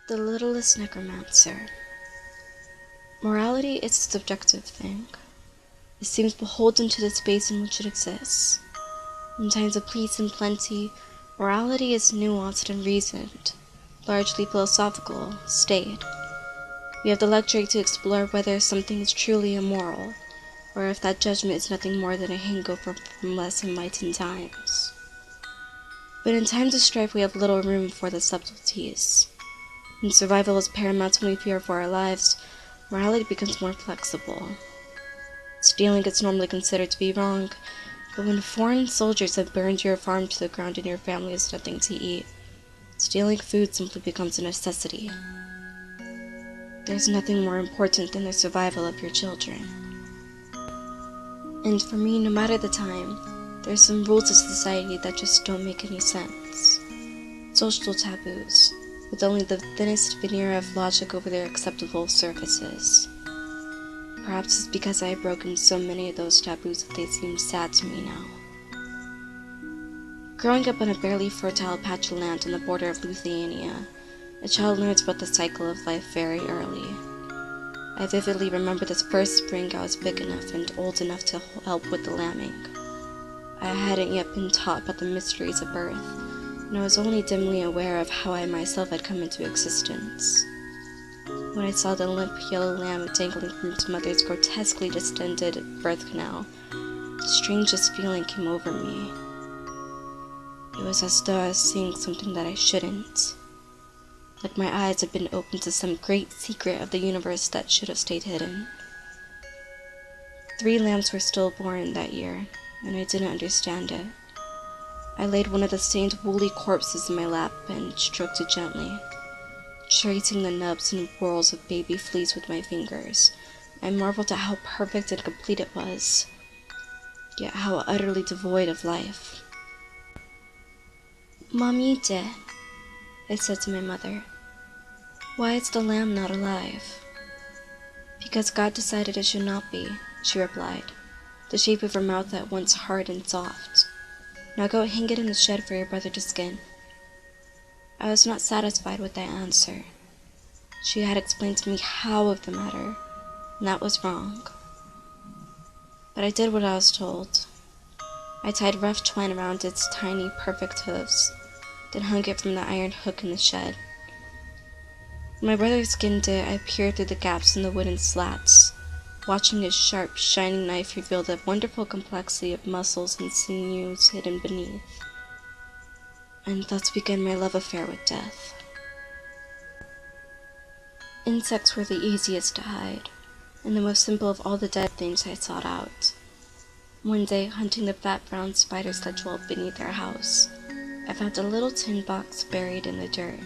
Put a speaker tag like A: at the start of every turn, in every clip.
A: The Littlest Necromancer. Morality is a subjective thing. It seems beholden to the space in which it exists. In times of peace and plenty, morality is nuanced and reasoned, largely philosophical, staid. We have the luxury to explore whether something is truly immoral, or if that judgment is nothing more than a hangover from less enlightened times. But in times of strife we have little room for the subtleties. When survival is paramount and we fear for our lives, morality becomes more flexible. Stealing is normally considered to be wrong, but when foreign soldiers have burned your farm to the ground and your family has nothing to eat, stealing food simply becomes a necessity. There's nothing more important than the survival of your children. And for me, no matter the time, there's some rules of society that just don't make any sense. Social taboos, with only the thinnest veneer of logic over their acceptable surfaces. Perhaps it's because I have broken so many of those taboos that they seem sad to me now. Growing up on a barely fertile patch of land on the border of Lithuania, a child learns about the cycle of life very early. I vividly remember this first spring I was big enough and old enough to help with the lambing. I hadn't yet been taught about the mysteries of birth, and I was only dimly aware of how I myself had come into existence. When I saw the limp yellow lamb dangling from its mother's grotesquely distended birth canal, the strangest feeling came over me. It was as though I was seeing something that I shouldn't. Like my eyes had been opened to some great secret of the universe that should have stayed hidden. 3 lambs were stillborn that year, and I didn't understand it. I laid one of the stained woolly corpses in my lap and stroked it gently, tracing the nubs and whorls of baby fleas with my fingers. I marveled at how perfect and complete it was, yet how utterly devoid of life. "Mamite," I said to my mother, "why is the lamb not alive?" "Because God decided it should not be," she replied, the shape of her mouth at once hard and soft. "Now go hang it in the shed for your brother to skin." I was not satisfied with that answer. She had explained to me how of the matter, and that was wrong. But I did what I was told. I tied rough twine around its tiny, perfect hooves, then hung it from the iron hook in the shed. When my brother skinned it, I peered through the gaps in the wooden slats, watching his sharp, shining knife reveal the wonderful complexity of muscles and sinews hidden beneath. And thus began my love affair with death. Insects were the easiest to hide, and the most simple of all the dead things I sought out. One day, hunting the fat brown spiders that dwelt beneath our house, I found a little tin box buried in the dirt.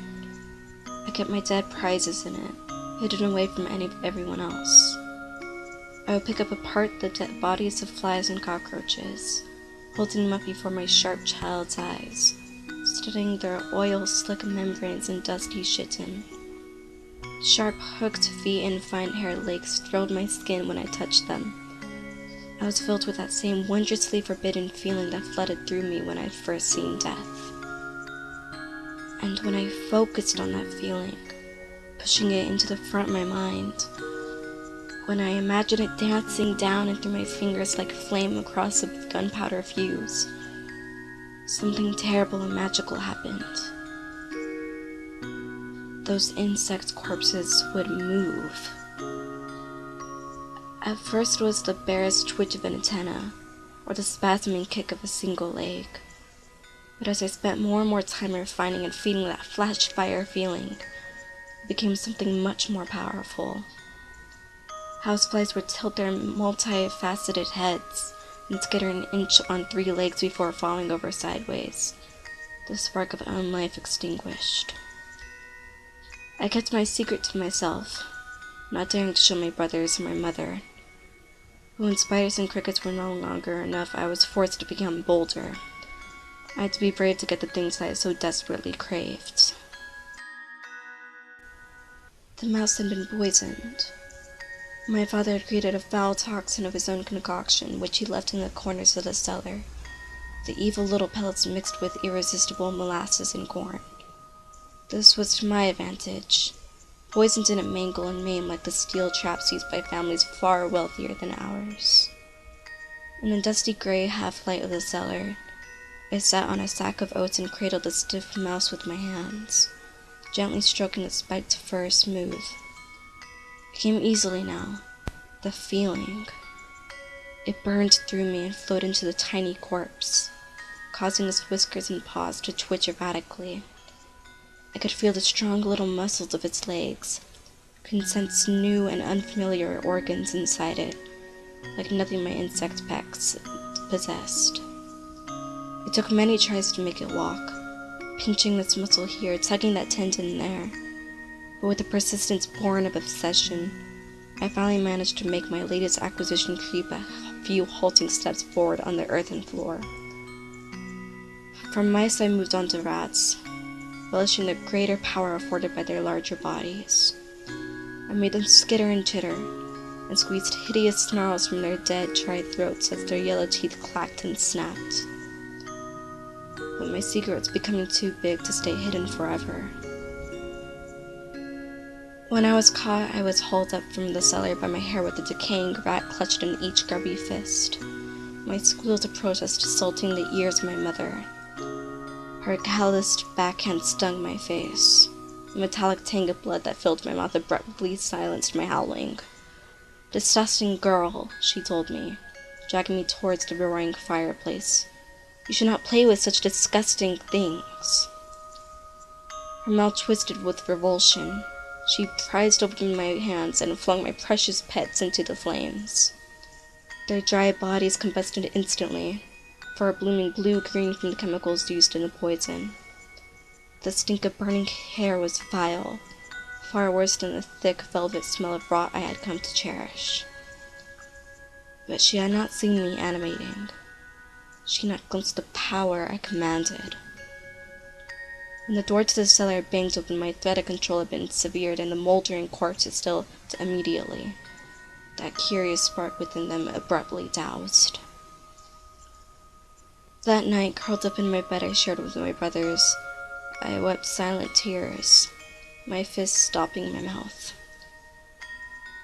A: I kept my dead prizes in it, hidden away from everyone else. I would pick up apart the dead bodies of flies and cockroaches, holding them up before my sharp child's eyes, studying their oil-slick membranes and dusty chitin. Sharp hooked feet and fine hair lakes thrilled my skin when I touched them. I was filled with that same wondrously forbidden feeling that flooded through me when I'd first seen death. And when I focused on that feeling, pushing it into the front of my mind, when I imagined it dancing down and through my fingers like flame across a gunpowder fuse, something terrible and magical happened. Those insect corpses would move. At first it was the barest twitch of an antenna, or the spasming kick of a single leg. But as I spent more and more time refining and feeding that flash fire feeling, it became something much more powerful. Houseflies would tilt their multifaceted heads and skitter an inch on 3 legs before falling over sideways, the spark of own life extinguished. I kept my secret to myself, not daring to show my brothers or my mother. But when spiders and crickets were no longer enough, I was forced to become bolder. I had to be brave to get the things I so desperately craved. The mouse had been poisoned. My father had created a foul toxin of his own concoction, which he left in the corners of the cellar, the evil little pellets mixed with irresistible molasses and corn. This was to my advantage. Poison didn't mangle and maim like the steel traps used by families far wealthier than ours. In the dusty gray half-light of the cellar, I sat on a sack of oats and cradled a stiff mouse with my hands, gently stroking its spiked fur smooth. It came easily now. The feeling. It burned through me and flowed into the tiny corpse, causing its whiskers and paws to twitch erratically. I could feel the strong little muscles of its legs, could sense new and unfamiliar organs inside it, like nothing my insect packs possessed. It took many tries to make it walk, pinching this muscle here, tugging that tendon there, but with the persistence born of obsession, I finally managed to make my latest acquisition creep a few halting steps forward on the earthen floor. From mice I moved on to rats, relishing the greater power afforded by their larger bodies. I made them skitter and chitter, and squeezed hideous snarls from their dead, dry throats as their yellow teeth clacked and snapped. But my secret was becoming too big to stay hidden forever. When I was caught, I was hauled up from the cellar by my hair with a decaying rat clutched in each grubby fist. My squeals of protest assaulting the ears of my mother. Her calloused backhand stung my face. The metallic tang of blood that filled my mouth abruptly silenced my howling. "Disgusting girl," she told me, dragging me towards the roaring fireplace. "You should not play with such disgusting things." Her mouth twisted with revulsion. She prized open my hands and flung my precious pets into the flames. Their dry bodies combusted instantly, fur blooming blue-green from the chemicals used in the poison. The stink of burning hair was vile, far worse than the thick velvet smell of rot I had come to cherish. But she had not seen me animating. She had not glimpsed the power I commanded. When the door to the cellar banged open, my threat of control had been severed, and the moldering corpse had stilled immediately. That curious spark within them abruptly doused. That night, curled up in my bed I shared with my brothers, I wept silent tears, my fists stopping my mouth.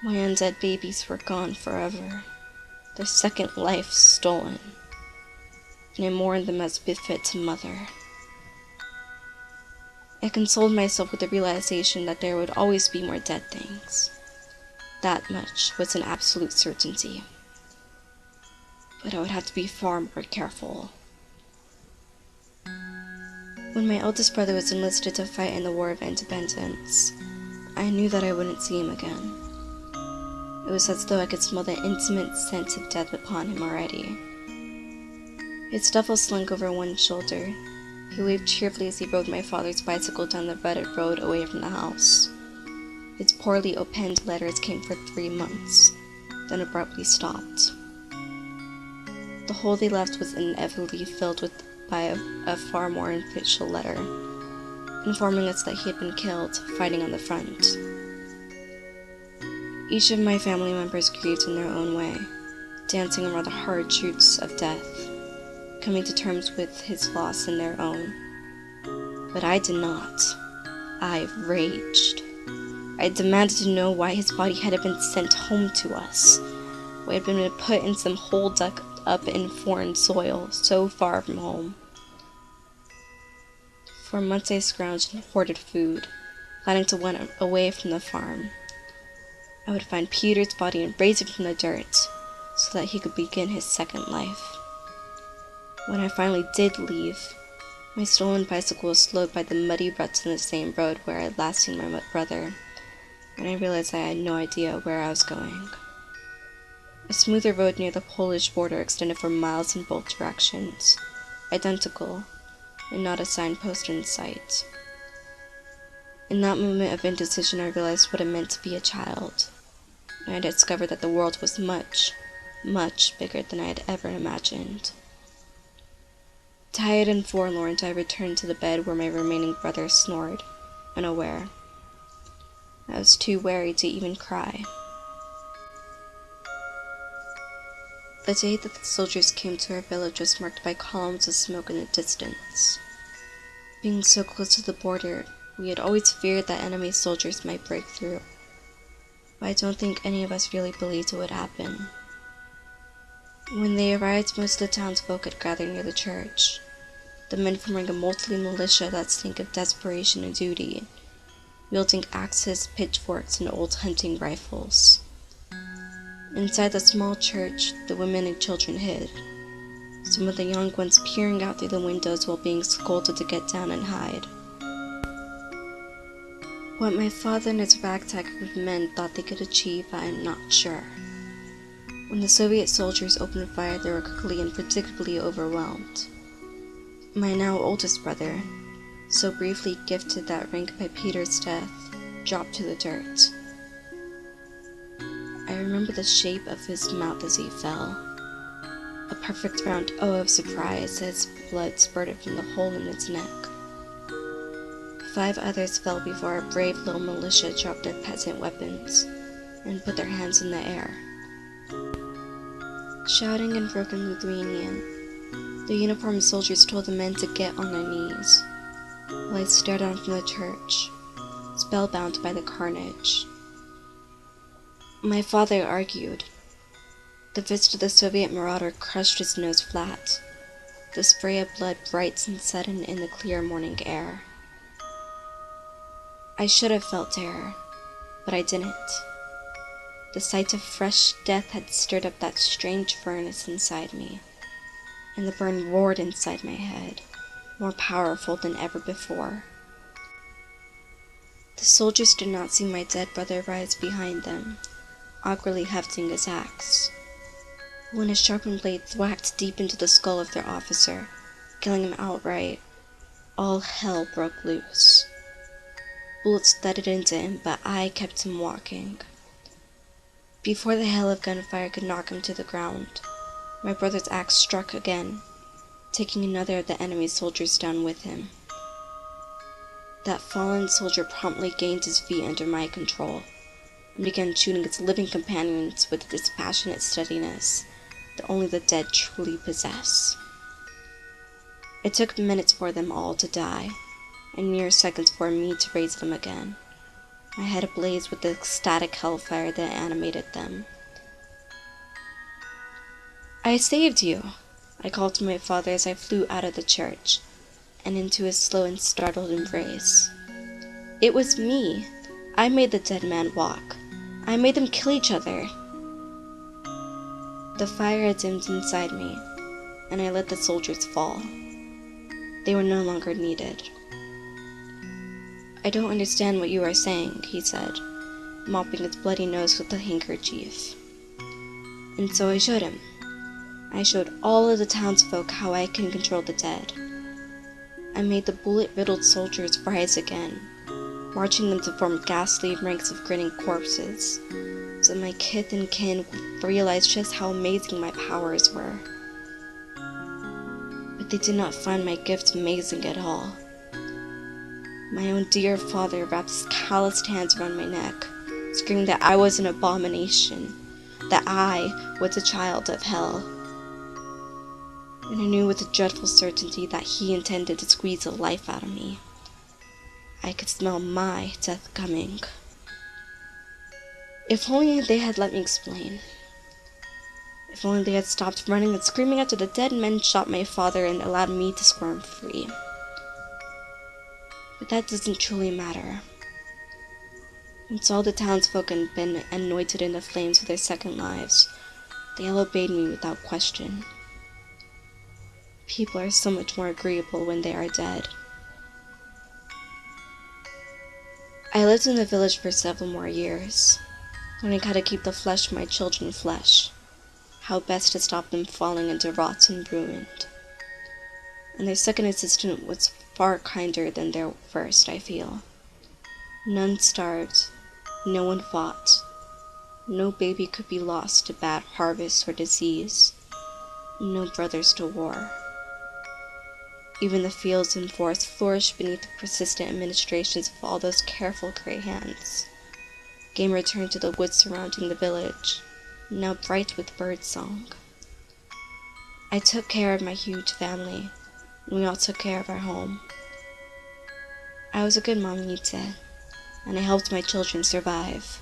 A: My undead babies were gone forever, their second life stolen, and I mourned them as befits a mother. I consoled myself with the realization that there would always be more dead things. That much was an absolute certainty. But I would have to be far more careful. When my eldest brother was enlisted to fight in the War of Independence, I knew that I wouldn't see him again. It was as though I could smell the intimate scent of death upon him already. His duffel slung over one shoulder. He waved cheerfully as he rode my father's bicycle down the rutted road away from the house. Its poorly opened letters came for 3 months, then abruptly stopped. The hole they left was inevitably filled by a far more official letter, informing us that he had been killed fighting on the front. Each of my family members grieved in their own way, dancing around the hard truths of death, coming to terms with his loss in their own. But I did not. I raged. I demanded to know why his body had been sent home to us, why it had been put in some hole dug up in foreign soil, so far from home. For months I scrounged and hoarded food, planning to run away from the farm. I would find Peter's body and raise it from the dirt, so that he could begin his second life. When I finally did leave, my stolen bicycle was slowed by the muddy ruts in the same road where I had last seen my brother, and I realized I had no idea where I was going. A smoother road near the Polish border extended for miles in both directions, identical, and not a signpost in sight. In that moment of indecision, I realized what it meant to be a child, and I discovered that the world was much, much bigger than I had ever imagined. Tired and forlorn, I returned to the bed where my remaining brother snored, unaware. I was too weary to even cry. The day that the soldiers came to our village was marked by columns of smoke in the distance. Being so close to the border, We had always feared that enemy soldiers might break through, but I don't think any of us really believed it would happen. When they arrived, most of the townsfolk had gathered near the church, the men forming a motley militia that stank of desperation and duty, wielding axes, pitchforks, and old hunting rifles. Inside the small church, the women and children hid, some of the young ones peering out through the windows while being scolded to get down and hide. What my father and his ragtag group of men thought they could achieve, I am not sure. When the Soviet soldiers opened fire, they were quickly and predictably overwhelmed. My now oldest brother, so briefly gifted that rank by Peter's death, dropped to the dirt. I remember the shape of his mouth as he fell, a perfect round O of surprise as blood spurted from the hole in his neck. 5 others fell before our brave little militia dropped their peasant weapons and put their hands in the air. Shouting in broken Lithuanian, the uniformed soldiers told the men to get on their knees, while I stared on from the church, spellbound by the carnage. My father argued. The fist of the Soviet marauder crushed his nose flat, the spray of blood bright and sudden in the clear morning air. I should have felt terror, but I didn't. The sight of fresh death had stirred up that strange furnace inside me, and the burn roared inside my head, more powerful than ever before. The soldiers did not see my dead brother rise behind them, awkwardly hefting his axe, when a sharpened blade thwacked deep into the skull of their officer, killing him outright. All hell broke loose. Bullets thudded into him, but I kept him walking. Before the hail of gunfire could knock him to the ground, my brother's axe struck again, taking another of the enemy's soldiers down with him. That fallen soldier promptly gained his feet under my control, and began shooting his living companions with a dispassionate steadiness that only the dead truly possess. It took minutes for them all to die, and mere seconds for me to raise them again, my head ablaze with the ecstatic hellfire that animated them. "I saved you," I called to my father as I flew out of the church, and into his slow and startled embrace. "It was me. I made the dead man walk. I made them kill each other." The fire had dimmed inside me, and I let the soldiers fall. They were no longer needed. "I don't understand what you are saying," he said, mopping his bloody nose with a handkerchief. And so I showed him. I showed all of the townsfolk how I can control the dead. I made the bullet-riddled soldiers rise again, marching them to form ghastly ranks of grinning corpses, so my kith and kin would realize just how amazing my powers were. But they did not find my gift amazing at all. My own dear father wrapped his calloused hands around my neck, screaming that I was an abomination, that I was a child of hell. And I knew with a dreadful certainty that he intended to squeeze the life out of me. I could smell my death coming. If only they had let me explain. If only they had stopped running and screaming after the dead men shot my father and allowed me to squirm free. But that doesn't truly matter. Once all the townsfolk had been anointed in the flames of their second lives, they all obeyed me without question. People are so much more agreeable when they are dead. I lived in the village for several more years, learning how to keep the flesh of my children flesh, how best to stop them falling into rot and ruined. And their second assistant was far kinder than their first, I feel. None starved, no one fought, no baby could be lost to bad harvests or disease, no brothers to war. Even the fields and forests flourished beneath the persistent administrations of all those careful gray hands. Game returned to the woods surrounding the village, now bright with birdsong. I took care of my huge family, and we all took care of our home. I was a good mamita, and I helped my children survive.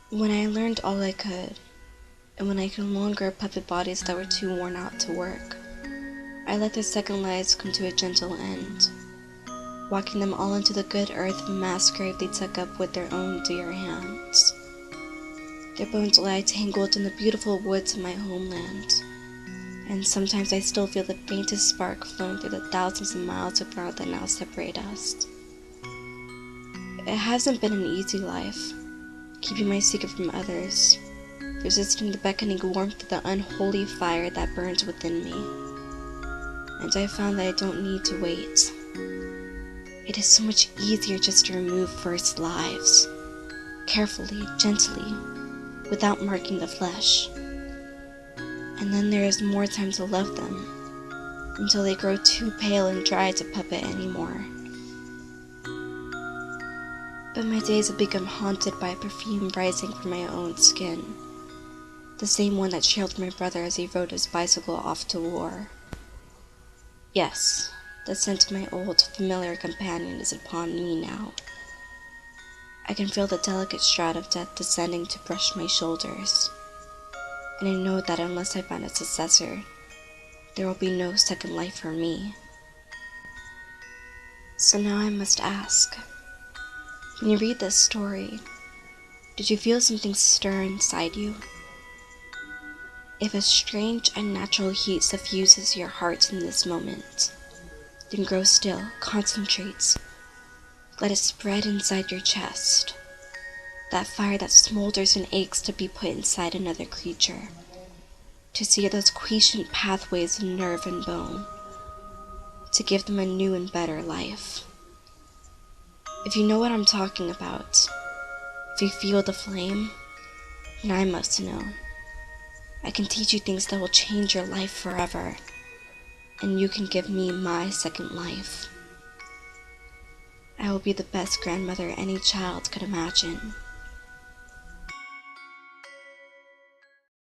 A: When I learned all I could, and when I could no longer puppet bodies that were too worn out to work, I let their second lives come to a gentle end, walking them all into the good earth of a mass grave they took up with their own dear hands. Their bones lie tangled in the beautiful woods of my homeland, and sometimes I still feel the faintest spark flowing through the thousands of miles of ground that now separate us. It hasn't been an easy life, keeping my secret from others, resisting the beckoning warmth of the unholy fire that burns within me. And I found that I don't need to wait. It is so much easier just to remove first lives, carefully, gently, without marking the flesh. And then there is more time to love them, until they grow too pale and dry to puppet anymore. But my days have become haunted by a perfume rising from my own skin, the same one that trailed my brother as he rode his bicycle off to war. Yes, the scent of my old, familiar companion is upon me now. I can feel the delicate shroud of death descending to brush my shoulders, and I know that unless I find a successor, there will be no second life for me. So now I must ask, when you read this story, did you feel something stir inside you? If a strange, unnatural heat suffuses your heart in this moment, then grow still, concentrate. Let it spread inside your chest. That fire that smolders and aches to be put inside another creature. To see those quiescent pathways of nerve and bone. To give them a new and better life. If you know what I'm talking about, if you feel the flame, then I must know. I can teach you things that will change your life forever. And you can give me my second life. I will be the best grandmother any child could imagine.